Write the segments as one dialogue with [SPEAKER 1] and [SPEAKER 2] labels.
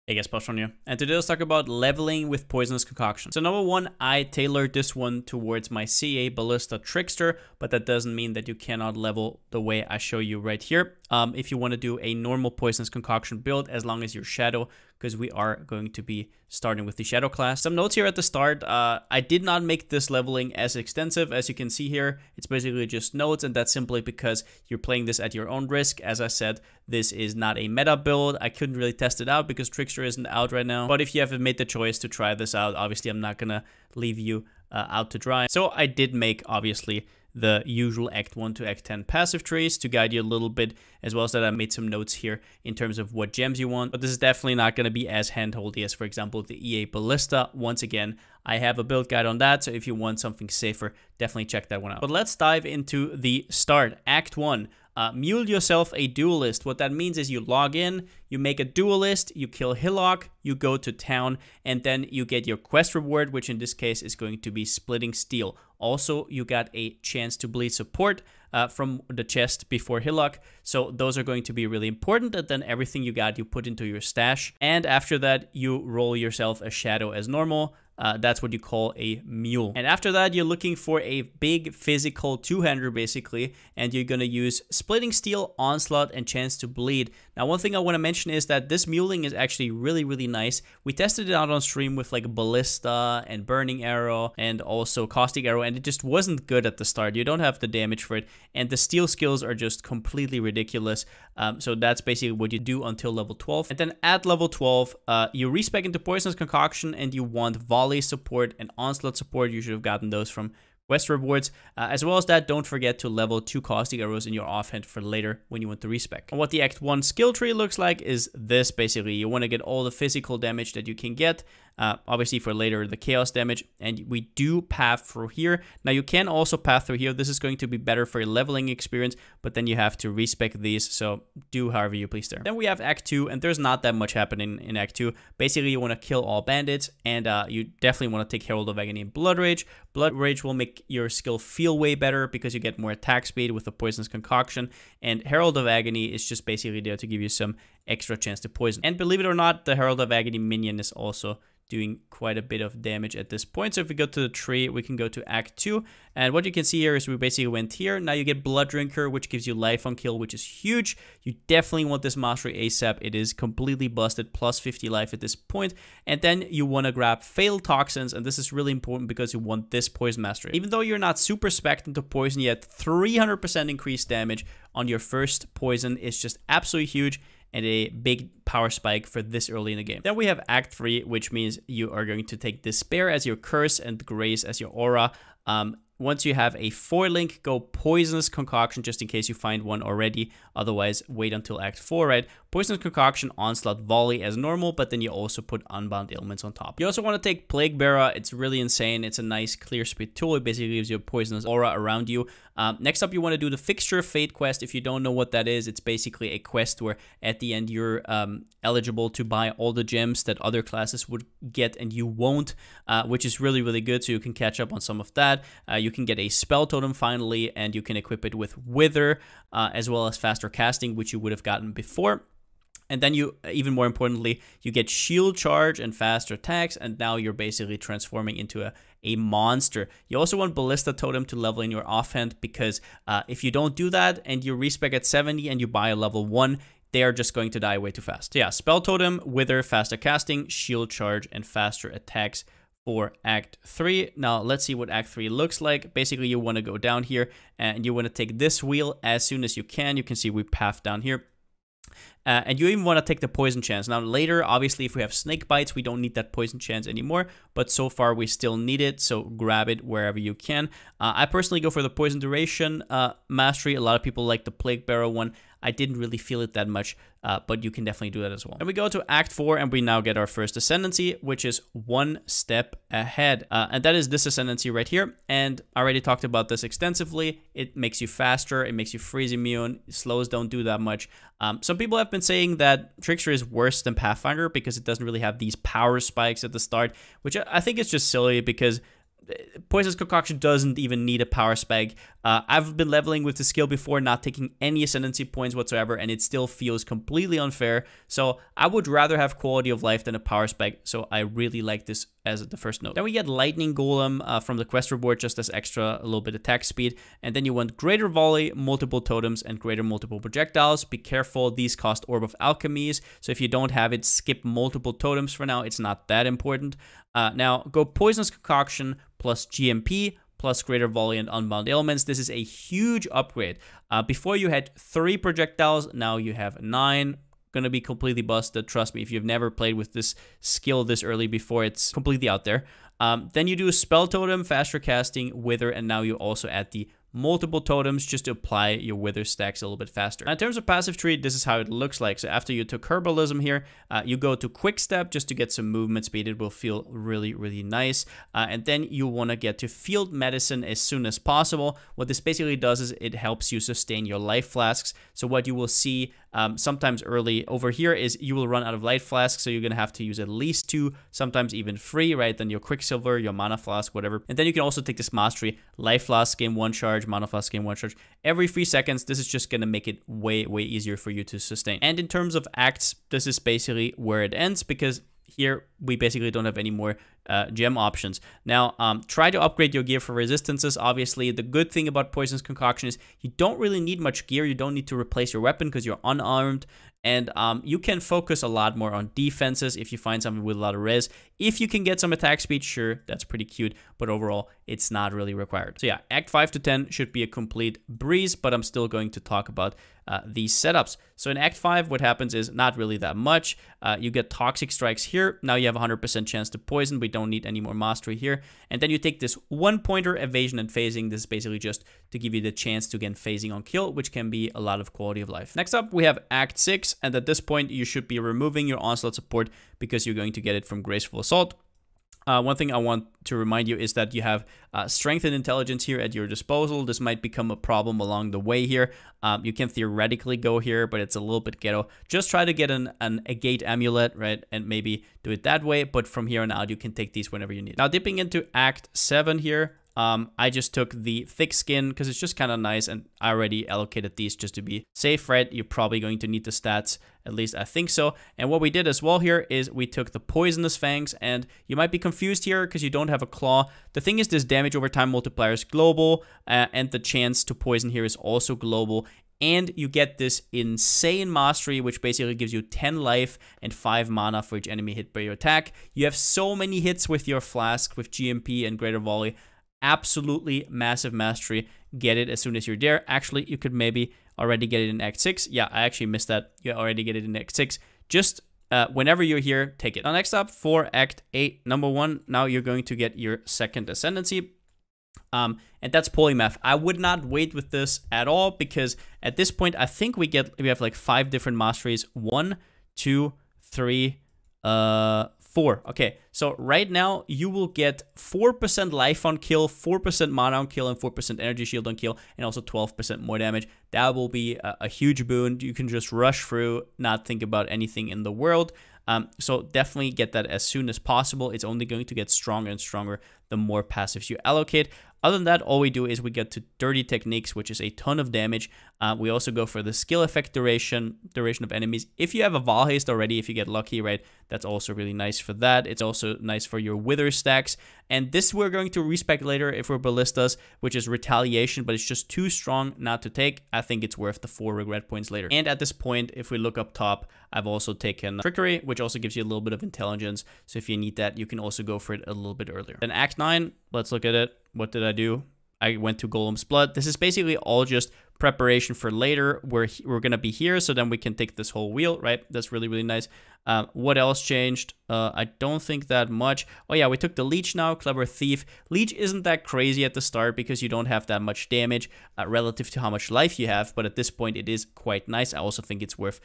[SPEAKER 1] Hey guys, Palsteron here, and today let's talk about leveling with Poisonous Concoction. So number one, I tailored this one towards my CA Ballista Trickster, but that doesn't mean that you cannot level the way I show you right here. If you want to do a normal Poisonous Concoction build, as long as you're Shadow, because we are going to be starting with the Shadow class. Some notes here at the start. I did not make this leveling as extensive as you can see here. It's basically just notes, and that's simply because you're playing this at your own risk. As I said, this is not a meta build. I couldn't really test it out because Trickster isn't out right now. But if you have made the choice to try this out, obviously I'm not gonna leave you out to dry. So I did make, obviously, the usual Act 1 to Act 10 passive trees to guide you a little bit, as well as that I made some notes here in terms of what gems you want. But this is definitely not going to be as handholdy as, for example, the EA Ballista. Once again, I have a build guide on that, so if you want something safer, definitely check that one out. But let's dive into the start. Act 1. Mule yourself a duelist. What that means is you log in, you make a duelist, you kill Hillock, you go to town, and then you get your quest reward, which in this case is going to be Splitting Steel. Also, you got a chance to bleed support from the chest before Hillock, so those are going to be really important. And then everything you got, you put into your stash, and after that, you roll yourself a Shadow as normal. That's what you call a mule. And after that, you're looking for a big physical two-hander, basically, and you're going to use Splitting Steel, Onslaught, and Chance to Bleed. Now, one thing I want to mention is that this muling is actually really, really nice. We tested it out on stream with like Ballista and Burning Arrow and also Caustic Arrow, and it just wasn't good at the start. You don't have the damage for it, and the steel skills are just completely ridiculous. So that's basically what you do until level 12. And then at level 12, you respec into Poisonous Concoction, and you want Volley support and Onslaught support. You should have gotten those from quest rewards. As well as that, don't forget to level 2 Caustic Arrows in your offhand for later when you want to respec. And what the Act 1 skill tree looks like is this, basically. You want to get all the physical damage that you can get. Obviously for later the chaos damage, and we do path through here. Now you can also path through here. This is going to be better for your leveling experience, but then you have to respec these, so do however you please there. Then we have Act 2, and there's not that much happening in Act 2. Basically you want to kill all bandits, and you definitely want to take Herald of Agony and Blood Rage. Blood Rage will make your skill feel way better because you get more attack speed with the Poisonous Concoction, and Herald of Agony is just basically there to give you some extra chance to poison. And believe it or not, the Herald of Agony minion is also doing quite a bit of damage at this point. So if we go to the tree, we can go to Act 2. And what you can see here is we basically went here. Now you get Blood Drinker, which gives you life on kill, which is huge. You definitely want this mastery ASAP. It is completely busted, plus 50 life at this point. And then you want to grab Fatal Toxins, and this is really important because you want this poison mastery. Even though you're not super spec'd into poison yet, 300% increased damage on your first poison is just absolutely huge, and a big power spike for this early in the game. Then we have Act 3, which means you are going to take Despair as your curse and Grace as your aura. Once you have a 4-link, go Poisonous Concoction just in case you find one already. Otherwise, wait until Act 4, right? Poisonous Concoction, Onslaught, Volley as normal, but then you also put Unbound Ailments on top. You also want to take Plague Bearer. It's really insane. It's a nice clear speed tool. It basically gives you a poisonous aura around you. Next up, you want to do the Fixture Fate quest. If you don't know what that is, it's basically a quest where at the end you're eligible to buy all the gems that other classes would get and you won't, which is really, really good, so you can catch up on some of that. You can get a Spell Totem finally, and you can equip it with Wither, as well as faster casting, which you would have gotten before. And then you, even more importantly, you get Shield Charge and faster attacks, and now you're basically transforming into a monster. You also want Ballista Totem to level in your offhand, because if you don't do that and you respec at 70 and you buy a level 1, they are just going to die way too fast. So yeah, Spell Totem, Wither, faster casting, Shield Charge, and faster attacks for Act 3. Now let's see what Act 3 looks like. Basically you want to go down here and you want to take this wheel as soon as you can. You can see we path down here. And you even want to take the poison chance. Now later, obviously, if we have snake bites, we don't need that poison chance anymore, but so far we still need it, so grab it wherever you can. I personally go for the poison duration mastery. A lot of people like the Plague Bearer one. I didn't really feel it that much, but you can definitely do that as well. And we go to Act 4, and we now get our first Ascendancy, which is one step ahead. And that is this Ascendancy right here. And I already talked about this extensively. It makes you faster, it makes you freeze immune, slows don't do that much. Some people have been saying that Trickster is worse than Pathfinder because it doesn't really have these power spikes at the start, which I think is just silly, because Poisonous Concoction doesn't even need a power spec. I've been leveling with the skill before, not taking any ascendancy points whatsoever, and it still feels completely unfair. So I would rather have quality of life than a power spec, so I really like this as the first note. Then we get Lightning Golem from the quest reward, just as extra, a little bit attack speed. And then you want Greater Volley, multiple totems, and greater multiple projectiles. Be careful, these cost Orb of Alchemies, so if you don't have it, skip multiple totems for now. It's not that important. Now, go Poisonous Concoction plus GMP plus Greater Volley and Unbound Elements. This is a huge upgrade. Before you had 3 projectiles, now you have 9. Gonna be completely busted. Trust me, if you've never played with this skill this early before, it's completely out there. Then you do a Spell Totem, faster casting, Wither, and now you also add the multiple totems just to apply your Wither stacks a little bit faster. Now, in terms of passive tree, this is how it looks like. So after you took Herbalism here, you go to Quick Step just to get some movement speed. It will feel really, really nice. And then you want to get to Field Medicine as soon as possible. What this basically does is it helps you sustain your life flasks. So what you will see sometimes early over here is you will run out of life flasks, so you're going to have to use at least 2, sometimes even 3, right? Then your Quicksilver, your Mana Flask, whatever. And then you can also take this Mastery, Life Flask, gain 1 charge, Mana Flask, gain 1 charge. Every 3 seconds, this is just going to make it way, way easier for you to sustain. And in terms of acts, this is basically where it ends, because here we basically don't have any more gem options. Now, try to upgrade your gear for resistances. Obviously, the good thing about Poisonous Concoction is you don't really need much gear. You don't need to replace your weapon because you're unarmed. And you can focus a lot more on defenses if you find something with a lot of res. If you can get some attack speed, sure, that's pretty cute. But overall, it's not really required. So yeah, Act 5 to 10 should be a complete breeze, but I'm still going to talk about these setups. So in Act 5, what happens is not really that much. You get Toxic Strikes here. Now you have a 100% chance to poison. We don't need any more mastery here. And then you take this 1-pointer evasion and phasing. This is basically just to give you the chance to get phasing on kill, which can be a lot of quality of life. Next up, we have Act 6. And at this point, you should be removing your Onslaught support because you're going to get it from Graceful Assault. One thing I want to remind you is that you have Strength and Intelligence here at your disposal. This might become a problem along the way here. You can theoretically go here, but it's a little bit ghetto. Just try to get a Gate Amulet, right? And maybe do it that way. But from here on out, you can take these whenever you need. Now, dipping into Act 7 here. I just took the Thick Skin because it's just kind of nice, and I already allocated these just to be safe, right? You're probably going to need the stats, at least I think so. And what we did as well here is we took the Poisonous Fangs, and you might be confused here because you don't have a claw. The thing is, this damage over time multiplier is global, and the chance to poison here is also global. And you get this insane mastery, which basically gives you 10 life and 5 mana for each enemy hit by your attack. You have so many hits with your flask, with GMP and Greater Volley. Absolutely massive mastery. Get it as soon as you're there. Actually, you could maybe already get it in Act 6. Yeah, I actually missed that. You already get it in Act 6. Just whenever you're here, take it. Now, next up for Act 8, number 1, now you're going to get your second Ascendancy. And that's Polymath. I would not wait with this at all because at this point, I think we have like 5 different masteries. 1, 2, 3, 4. Okay, so right now you will get 4% life on kill, 4% mana on kill, and 4% energy shield on kill, and also 12% more damage. That will be a huge boon. You can just rush through, not think about anything in the world. So definitely get that as soon as possible. It's only going to get stronger and stronger the more passives you allocate. Other than that, all we do is we get to Dirty Techniques, which is a ton of damage. We also go for the skill effect duration of enemies. If you have a Val Haste already, if you get lucky, right, that's also really nice for that. It's also nice for your Wither stacks. And this we're going to respec later if we're Ballistas, which is Retaliation, but it's just too strong not to take. I think it's worth the 4 regret points later. And at this point, if we look up top, I've also taken Trickery, which also gives you a little bit of intelligence. So if you need that, you can also go for it a little bit earlier. Then Act 9, let's look at it. What did I do? I went to Golem's Blood. This is basically all just preparation for later. We're going to be here, so then we can take this whole wheel, right? That's really, really nice. What else changed? I don't think that much. Oh yeah, we took the Leech now, Clever Thief. Leech isn't that crazy at the start because you don't have that much damage relative to how much life you have, but at this point it is quite nice. I also think it's worth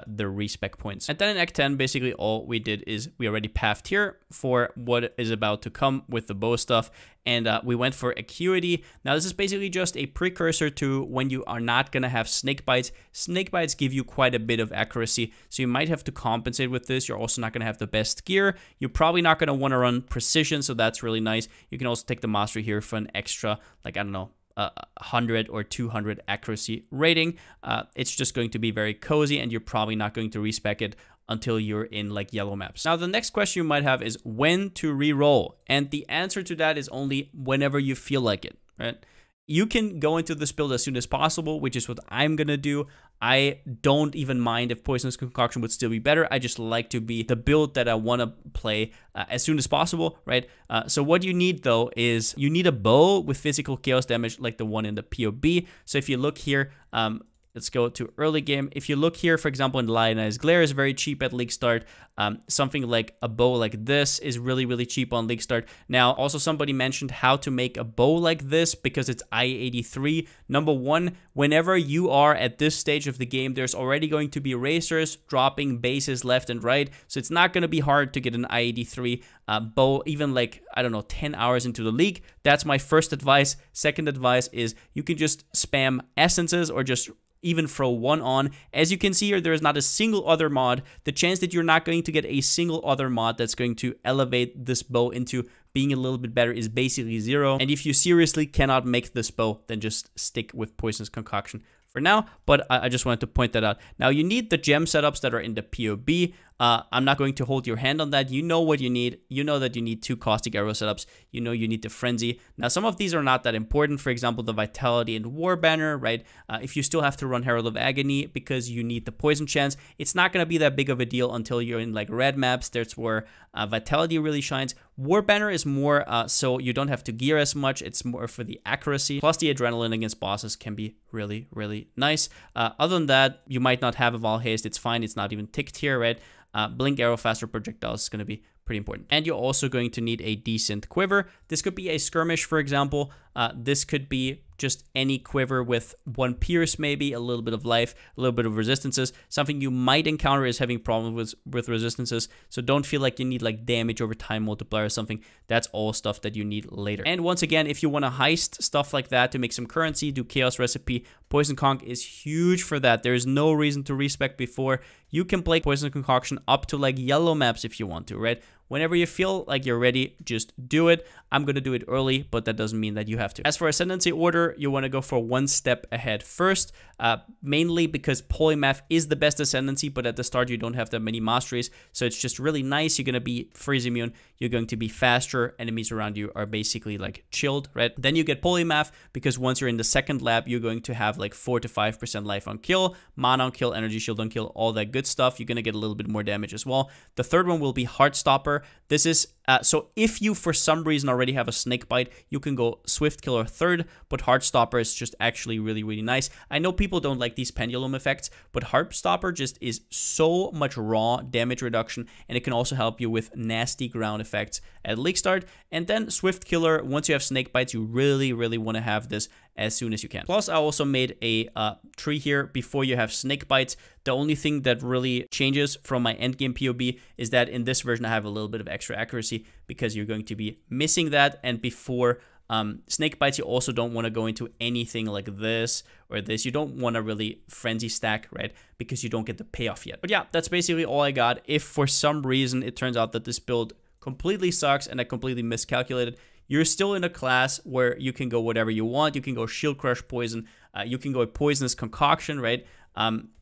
[SPEAKER 1] the respec points. And then in Act 10, basically all we did is we already pathed here for what is about to come with the bow stuff, and we went for Acuity. Now this is basically just a precursor to when you are not going to have Snake Bites. Snake Bites give you quite a bit of accuracy, so you might have to compensate associated with this. You're also not going to have the best gear. You're probably not going to want to run precision, so that's really nice. You can also take the mastery here for an extra, like, I don't know, 100 or 200 accuracy rating. It's just going to be very cozy, and you're probably not going to respec it until you're in like yellow maps. Now, the next question you might have is when to re-roll, and the answer to that is only whenever you feel like it, right? You can go into this build as soon as possible, which is what I'm gonna do. I don't even mind if Poisonous Concoction would still be better. I just like to be the build that I want to play as soon as possible, right? So what you need, though, is you need a bow with physical chaos damage like the one in the POB. So if you look here, let's go to early game. If you look here, for example, in Lionized Glare is very cheap at League Start. Something like a bow like this is really, really cheap on League Start. Now, also somebody mentioned how to make a bow like this because it's I-83. Number one, whenever you are at this stage of the game, there's already going to be racers dropping bases left and right. So it's not going to be hard to get an I-83 bow, even like, I don't know, 10 hours into the league. That's my first advice. Second advice is you can just spam essences or just even throw one on. As you can see here, there is not a single other mod. The chance that you're not going to get a single other mod that's going to elevate this bow into being a little bit better is basically 0. And if you seriously cannot make this bow, then just stick with Poisonous Concoction for now, but I just wanted to point that out. Now, you need the gem setups that are in the POB. I'm not going to hold your hand on that. You know what you need. You know that you need 2 Caustic Arrow setups. You know you need the Frenzy. Now, some of these are not that important. For example, the Vitality and War Banner, right? If you still have to run Herald of Agony because you need the Poison chance, it's not going to be that big of a deal until you're in like red maps. That's where Vitality really shines. War Banner is more so you don't have to gear as much. It's more for the accuracy. Plus, the Adrenaline against bosses can be really, really nice. Other than that, you might not have a Val Haste. It's fine. It's not even ticked here, right? Blink Arrow, faster projectiles is going to be pretty important. And you're also going to need a decent quiver. This could be a skirmish, for example. This could be just any quiver with 1 pierce, maybe a little bit of life, a little bit of resistances. Something you might encounter is having problems with resistances. So don't feel like you need like damage over time multiplier or something. That's all stuff that you need later. And once again, if you want to heist stuff like that to make some currency, do Chaos Recipe, Poison Conc is huge for that. There is no reason to respec before. You can play Poison Concoction up to like yellow maps if you want to, right? Whenever you feel like you're ready, just do it. I'm going to do it early, but that doesn't mean that you have to. As for Ascendancy Order, you want to go for 1 step ahead first, mainly because Polymath is the best Ascendancy, but at the start you don't have that many masteries, so it's just really nice. You're going to be freeze immune, you're going to be faster, enemies around you are basically like chilled, right? Then you get Polymath, because once you're in the second lab, you're going to have like 4 to 5% life on kill, mana on kill, energy shield on kill, all that good stuff. You're going to get a little bit more damage as well. The third one will be Heartstopper. This is so if you for some reason already have a snake bite, you can go Swift Killer third, but Heartstopper is just actually really, really nice. I know people don't like these pendulum effects, but Heartstopper just is so much raw damage reduction, and it can also help you with nasty ground effects at League Start. And then Swift Killer, once you have snake bites, you really, really want to have this as soon as you can. Plus, I also made a tree here before you have snake bites. The only thing that really changes from my endgame POB is that in this version I have a little bit of extra accuracy because you're going to be missing that. And before snake bites, you also don't want to go into anything like this or this. You don't want to really frenzy stack, right? Because you don't get the payoff yet. But yeah, that's basically all I got. If for some reason it turns out that this build completely sucks and I completely miscalculated, you're still in a class where you can go whatever you want. You can go Shield Crush Poison. You can go Poisonous Concoction, right?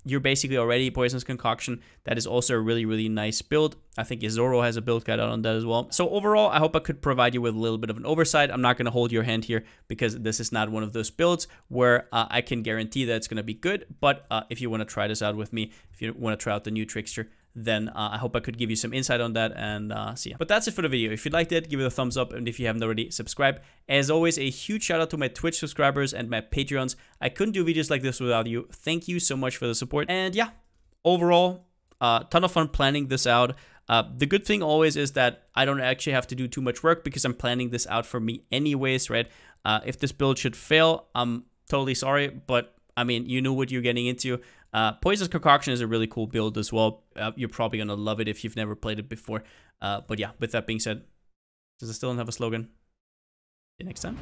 [SPEAKER 1] You're basically already Poisonous Concoction. That is also a really, really nice build. I think Zoro has a build guide out on that as well. So overall, I hope I could provide you with a little bit of an oversight. I'm not going to hold your hand here because this is not one of those builds where I can guarantee that it's going to be good. But if you want to try this out with me, if you want to try out the new Trickster, then I hope I could give you some insight on that and see ya. But that's it for the video. If you liked it, give it a thumbs up, and if you haven't already, subscribe. As always, a huge shout out to my Twitch subscribers and my Patreons. I couldn't do videos like this without you. Thank you so much for the support. And yeah, overall, ton of fun planning this out. The good thing always is that I don't actually have to do too much work because I'm planning this out for me anyways, right? If this build should fail, I'm totally sorry, but I mean, you knew what you're getting into. Poisonous Concoction is a really cool build as well. You're probably going to love it if you've never played it before. But yeah, with that being said, since I still don't have a slogan, see you next time.